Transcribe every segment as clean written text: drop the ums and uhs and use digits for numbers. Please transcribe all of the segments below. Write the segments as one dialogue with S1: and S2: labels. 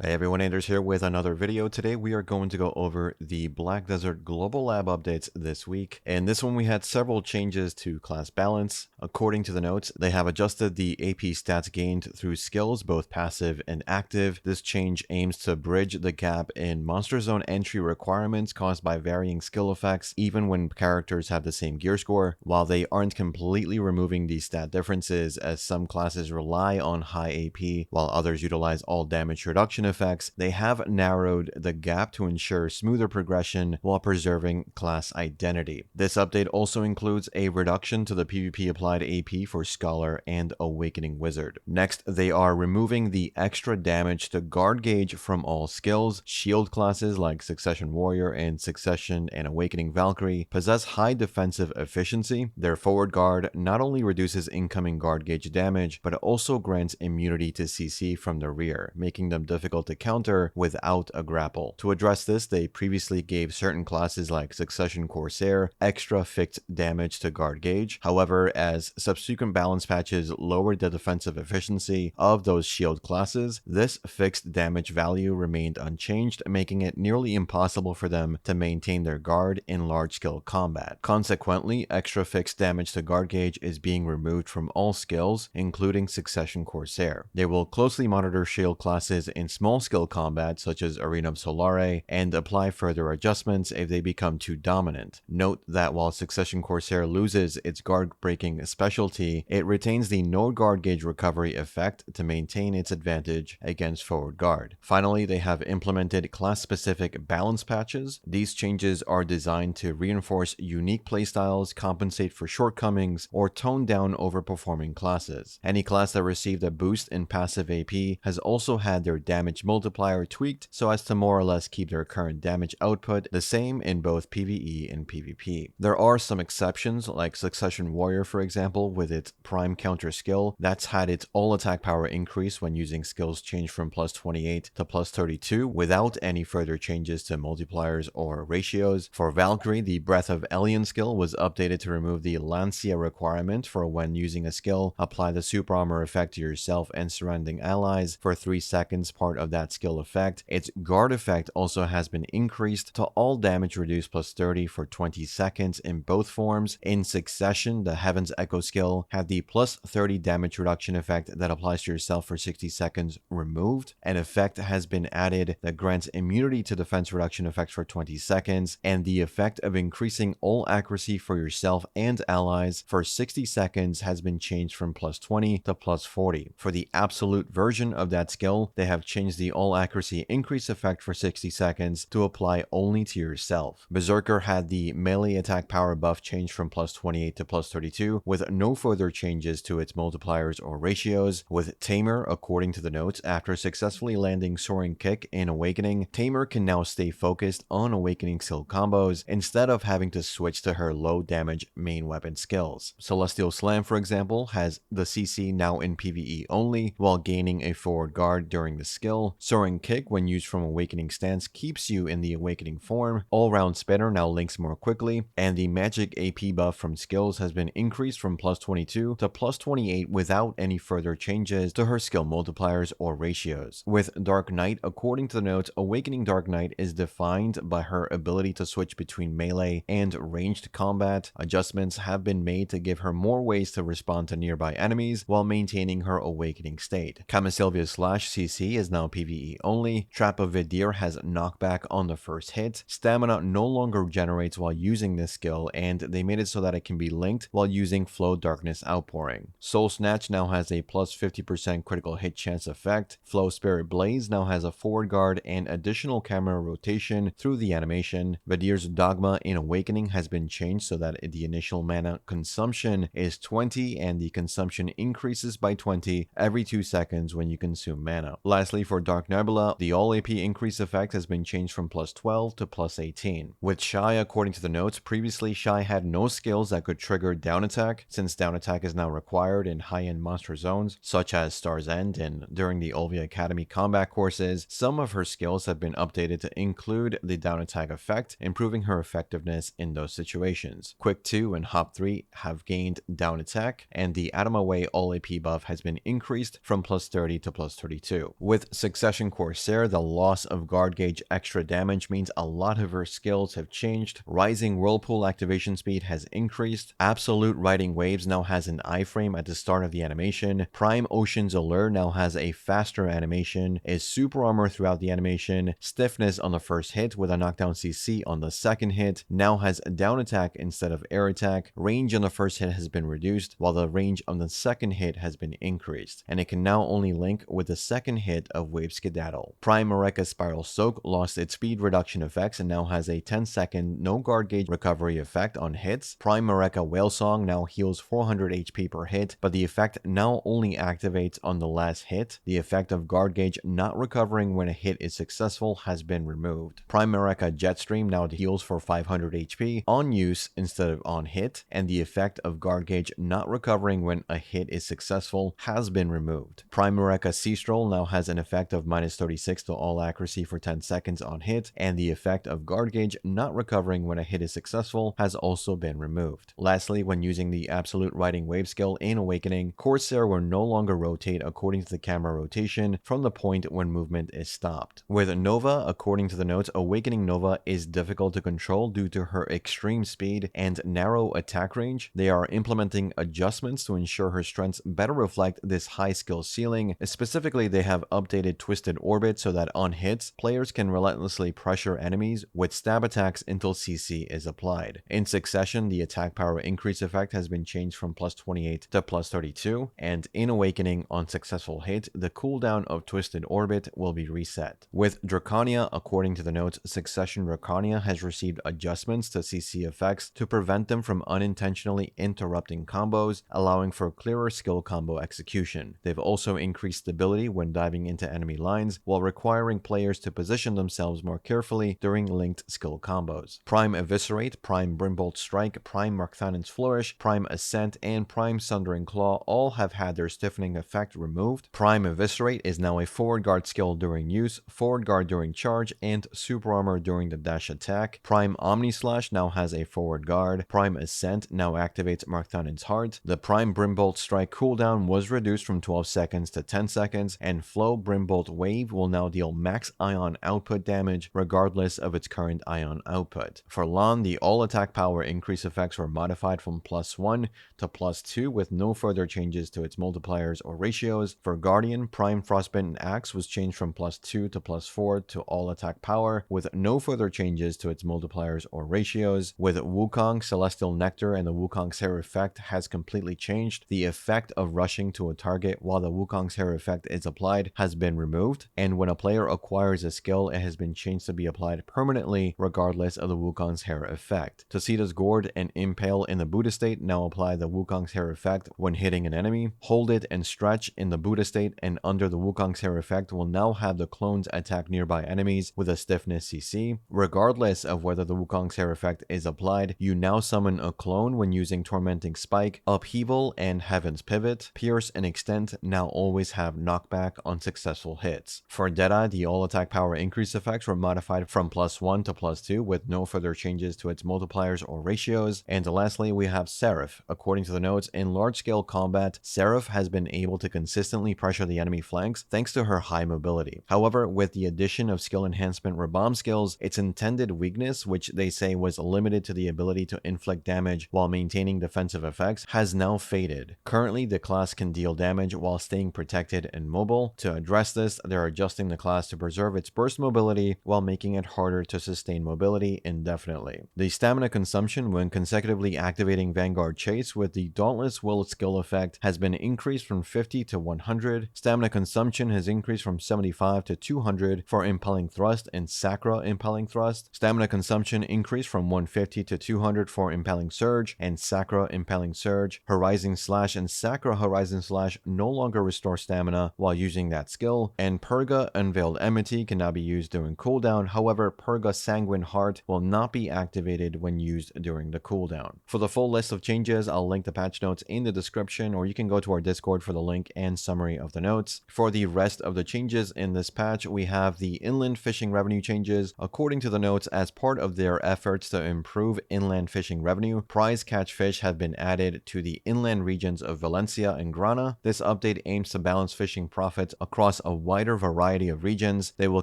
S1: Hey everyone, Anders here with another video. Today we are going to go over the Black Desert Global Lab updates this week. In this one we had several changes to class balance. According to the notes, they have adjusted the AP stats gained through skills, both passive and active. This change aims to bridge the gap in Monster Zone entry requirements caused by varying skill effects, even when characters have the same gear score. While they aren't completely removing these stat differences, as some classes rely on high AP, while others utilize all damage reduction effects, they have narrowed the gap to ensure smoother progression while preserving class identity. This update also includes a reduction to the PvP applied AP for Scholar and Awakening Wizard. Next, they are removing the extra damage to guard gauge from all skills. Shield classes like Succession Warrior and Succession and Awakening Valkyrie possess high defensive efficiency. Their forward guard not only reduces incoming guard gauge damage, but also grants immunity to CC from the rear, making them difficult to counter without a grapple. To address this, they previously gave certain classes like Succession Corsair extra fixed damage to guard gauge. However, as subsequent balance patches lowered the defensive efficiency of those shield classes, this fixed damage value remained unchanged, making it nearly impossible for them to maintain their guard in large-scale combat. Consequently, extra fixed damage to guard gauge is being removed from all skills, including Succession Corsair. They will closely monitor shield classes in small-scale combat, such as Arena of Solare, and apply further adjustments if they become too dominant. Note that while Succession Corsair loses its guard-breaking specialty, it retains the no guard gauge recovery effect to maintain its advantage against forward guard. Finally, they have implemented class-specific balance patches. These changes are designed to reinforce unique playstyles, compensate for shortcomings, or tone down overperforming classes. Any class that received a boost in passive AP has also had their damage multiplier tweaked so as to more or less keep their current damage output the same in both PvE and PvP. There are some exceptions, like Succession Warrior for example, with its prime counter skill that's had its all attack power increase when using skills change from plus 28 to plus 32 without any further changes to multipliers or ratios. For Valkyrie, the Breath of Elyon skill was updated to remove the Lancia requirement for when using a skill, apply the super armor effect to yourself and surrounding allies for 3 seconds, part of that skill effect. Its guard effect also has been increased to all damage reduced plus 30 for 20 seconds in both forms. In succession, the Heaven's Echo skill had the plus 30 damage reduction effect that applies to yourself for 60 seconds removed. An effect has been added that grants immunity to defense reduction effects for 20 seconds, and the effect of increasing all accuracy for yourself and allies for 60 seconds has been changed from plus 20 to plus 40. For the absolute version of that skill, they have changed the all accuracy increase effect for 60 seconds to apply only to yourself. Berserker had the melee attack power buff changed from plus 28 to plus 32 with no further changes to its multipliers or ratios. With Tamer, according to the notes, after successfully landing Soaring Kick in Awakening, Tamer can now stay focused on Awakening skill combos instead of having to switch to her low damage main weapon skills. Celestial Slam, for example, has the CC now in PvE only while gaining a forward guard during the skill. Soaring Kick, when used from Awakening stance, keeps you in the Awakening form. All-Round Spinner now links more quickly, and the magic AP buff from skills has been increased from plus 22 to plus 28 without any further changes to her skill multipliers or ratios. With Dark Knight, according to the notes, Awakening Dark Knight is defined by her ability to switch between melee and ranged combat. Adjustments have been made to give her more ways to respond to nearby enemies while maintaining her Awakening state. Camisylvia's Slash CC is now PvE only. Trap of Vidir has knockback on the first hit. Stamina no longer generates while using this skill, and they made it so that it can be linked while using Flow Darkness Outpouring. Soul Snatch now has a plus 50% critical hit chance effect. Flow Spirit Blaze now has a forward guard and additional camera rotation through the animation. Vidir's Dogma in Awakening has been changed so that the initial mana consumption is 20 and the consumption increases by 20 every 2 seconds when you consume mana. Lastly, for Dark Nebula, the all AP increase effect has been changed from plus 12 to plus 18. With Shai, according to the notes, previously Shai had no skills that could trigger down attack, since down attack is now required in high-end monster zones, such as Star's End and during the Olvia Academy combat courses. Some of her skills have been updated to include the down attack effect, improving her effectiveness in those situations. Quick 2 and Hop 3 have gained down attack, and the Atom Away all AP buff has been increased from plus 30 to plus 32. With Succession Corsair, the loss of guard gauge extra damage means a lot of her skills have changed. Rising Whirlpool activation speed has increased. Absolute Riding Waves now has an iframe at the start of the animation. Prime Ocean's Allure now has a faster animation, is super armor throughout the animation. Stiffness on the first hit with a knockdown CC on the second hit now has a down attack instead of air attack. Range on the first hit has been reduced, while the range on the second hit has been increased, and it can now only link with the second hit of Wave Skedaddle. Prime Mareka Spiral Soak lost its speed reduction effects and now has a 10-second no guard gauge recovery effect on hits. Prime Mareka Whale Song now heals 400 HP per hit, but the effect now only activates on the last hit. The effect of guard gauge not recovering when a hit is successful has been removed. Prime Mareka Jetstream now heals for 500 HP on use instead of on hit, and the effect of guard gauge not recovering when a hit is successful has been removed. Prime Mareka Sea Stroll now has an effect of -36 to all accuracy for 10 seconds on hit, and the effect of guard gauge not recovering when a hit is successful has also been removed. Lastly, when using the Absolute Riding Wave skill in Awakening, Corsair will no longer rotate according to the camera rotation from the point when movement is stopped. With Nova, according to the notes, Awakening Nova is difficult to control due to her extreme speed and narrow attack range. They are implementing adjustments to ensure her strengths better reflect this high skill ceiling. Specifically, they have updated Twisted Orbit so that on hits, players can relentlessly pressure enemies with stab attacks until CC is applied. In Succession, the attack power increase effect has been changed from +28 to +32, and in Awakening, on successful hit, the cooldown of Twisted Orbit will be reset. With Drakania, according to the notes, Succession Drakania has received adjustments to CC effects to prevent them from unintentionally interrupting combos, allowing for clearer skill combo execution. They've also increased stability when diving into enemy lines, while requiring players to position themselves more carefully during linked skill combos. Prime Eviscerate, Prime Brimbolt Strike, Prime Markthanen's Flourish, Prime Ascent, and Prime Sundering Claw all have had their stiffening effect removed. Prime Eviscerate is now a forward guard skill during use, forward guard during charge, and super armor during the dash attack. Prime Omni Slash now has a forward guard. Prime Ascent now activates Markthanen's Heart. The Prime Brimbolt Strike cooldown was reduced from 12 seconds to 10 seconds, and Flow Brimbolt Wave will now deal max ion output damage regardless of its current ion output. For Lahn, the all attack power increase effects were modified from +1 to +2 with no further changes to its multipliers or ratios. For Guardian, Prime Frostbitten Axe was changed from +2 to +4 to all attack power with no further changes to its multipliers or ratios. With Wukong, Celestial Nectar and the Wukong's Hair effect has completely changed. The effect of rushing to a target while the Wukong's Hair effect is applied has been removed, and when a player acquires a skill, it has been changed to be applied permanently regardless of the Wukong's Hair effect. Tosita's Gourd and Impale in the Buddha state now apply the Wukong's Hair effect when hitting an enemy. Hold It and Stretch in the Buddha state and under the Wukong's Hair effect will now have the clones attack nearby enemies with a stiffness CC. Regardless of whether the Wukong's Hair effect is applied, you now summon a clone when using Tormenting Spike. Upheaval and Heaven's Pivot, Pierce and Extent now always have knockback on successful hits. For Deadeye, the all attack power increase effects were modified from +1 to +2 with no further changes to its multipliers or ratios. And lastly, we have Seraph. According to the notes, in large-scale combat, Seraph has been able to consistently pressure the enemy flanks thanks to her high mobility. However, with the addition of skill enhancement Rabam skills, its intended weakness, which they say was limited to the ability to inflict damage while maintaining defensive effects, has now faded. Currently, the class can deal damage while staying protected and mobile. To address this, they're adjusting the class to preserve its burst mobility while making it harder to sustain mobility indefinitely. The stamina consumption when consecutively activating Vanguard Chase with the Dauntless Will skill effect has been increased from 50 to 100. Stamina consumption has increased from 75 to 200 for Impelling Thrust and Sacra Impelling Thrust. Stamina consumption increased from 150 to 200 for Impelling Surge and Sacra Impelling Surge. Horizon Slash and Sacra Horizon Slash no longer restore stamina while using that skill, and Purga Unveiled Enmity can now be used during cooldown. However, Purga Sanguine Heart will not be activated when used during the cooldown. For the full list of changes, I'll link the patch notes in the description, or you can go to our Discord for the link and summary of the notes. For the rest of the changes in this patch, we have the inland fishing revenue changes. According to the notes, as part of their efforts to improve inland fishing revenue, prize catch fish have been added to the inland regions of Valencia and Grana. This update aims to balance fishing profits across a wider variety of regions. They will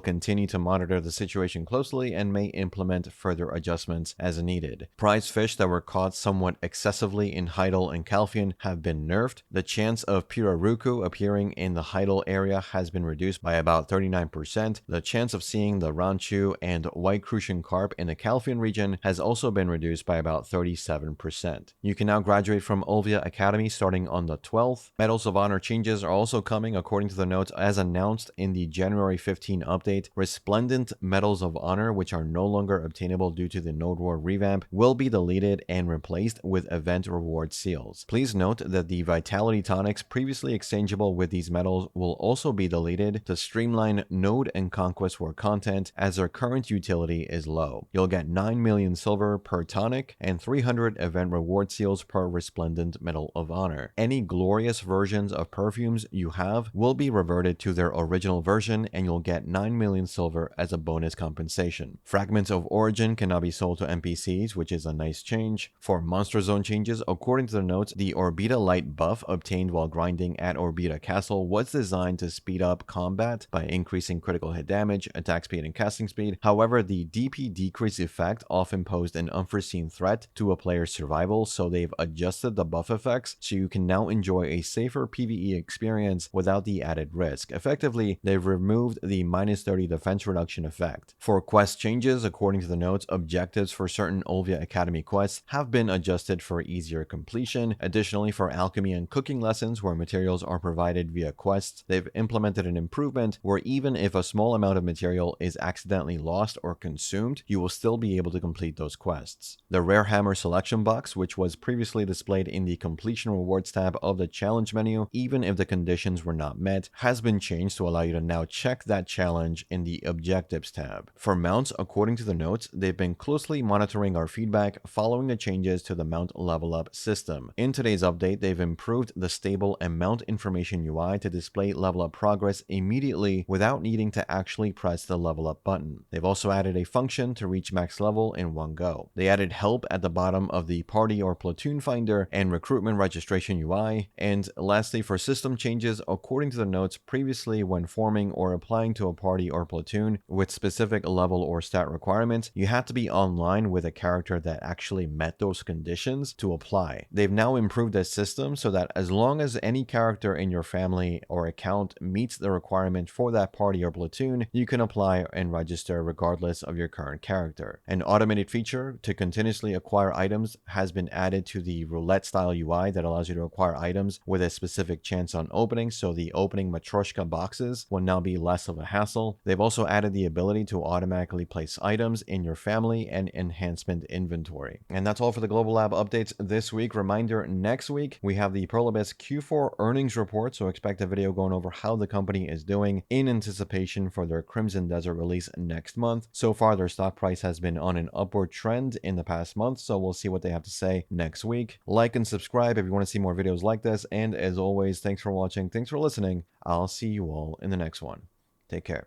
S1: continue to monitor the situation closely and may implement further adjustments as needed. Prize fish that were caught somewhat excessively in Heidel and Calphion have been nerfed. The chance of Piraruku appearing in the Heidel area has been reduced by about 39%. The chance of seeing the Ranchu and White Crucian Carp in the Calphion region has also been reduced by about 37%. You can now graduate from Olvia Academy starting on the 12th. Medals of Honor changes are also coming according to the notes as announced in the January 15 update. Resplendent Medals of Honor, which are no longer obtainable due to the Node War revamp, will be deleted and replaced with event reward seals. Please note that the Vitality Tonics previously exchangeable with these medals will also be deleted to streamline Node and Conquest War content as their current utility is low. You'll get 9 million silver per tonic and 300 event reward seals per Resplendent Medal of Honor. Any glorious versions of perfumes you have will be reverted to their original version and you'll get 9 million silver as a bonus compensation. Fragments of Origin can now be sold to NPCs, which is a nice change. For Monster Zone changes, according to the notes, the Orbita Light buff obtained while grinding at Orbita Castle was designed to speed up combat by increasing critical hit damage, attack speed, and casting speed. However, the DP decrease effect often posed an unforeseen threat to a player's survival, so they've adjusted the buff effects so you can now enjoy a safer PvE experience without the added risk. Effectively, they've removed the -30 defense reduction effect. For quest changes, according to the notes, objectives for certain Olvia Academy quests have been adjusted for easier completion. Additionally, for alchemy and cooking lessons where materials are provided via quests, they've implemented an improvement where even if a small amount of material is accidentally lost or consumed, you will still be able to complete those quests. The Rare Hammer selection box, which was previously displayed in the completion rewards tab of the challenge menu, even if the conditions were not met, has been changed to allow you to now check that challenge in the objectives tab. For mounts, according to the notes, they've been closely monitoring our feedback following the changes to the mount level up system. In today's update, they've improved the stable and mount information UI to display level up progress immediately without needing to actually press the level up button. They've also added a function to reach max level in one go. They added help at the bottom of the party or platoon finder and recruitment registration UI. And lastly, for system changes, according to the notes, previously when forming or applying to a party or platoon with specific level or stat requirements, you had to be online with a character that actually met those conditions to apply. They've now improved this system so that as long as any character in your family or account meets the requirement for that party or platoon, you can apply and register regardless of your current character. An automated feature to continuously acquire items has been added to the roulette style UI that allows you to acquire items with a specific chance on opening, so the opening Matryoshka boxes will now be less of a hassle. They've also added the ability to automatically place items in your family and enhancement inventory. And that's all for the Global Lab updates this week. Reminder, next week we have the Pearl Abyss Q4 earnings report, so expect a video going over how the company is doing in anticipation for their Crimson Desert release next month. So far, their stock price has been on an upward trend in the past month, so we'll see what they have to say next week. Like and subscribe if you want to see more videos like this, and as always, thanks for watching, thanks for listening. I'll see you all in the next one. Take care.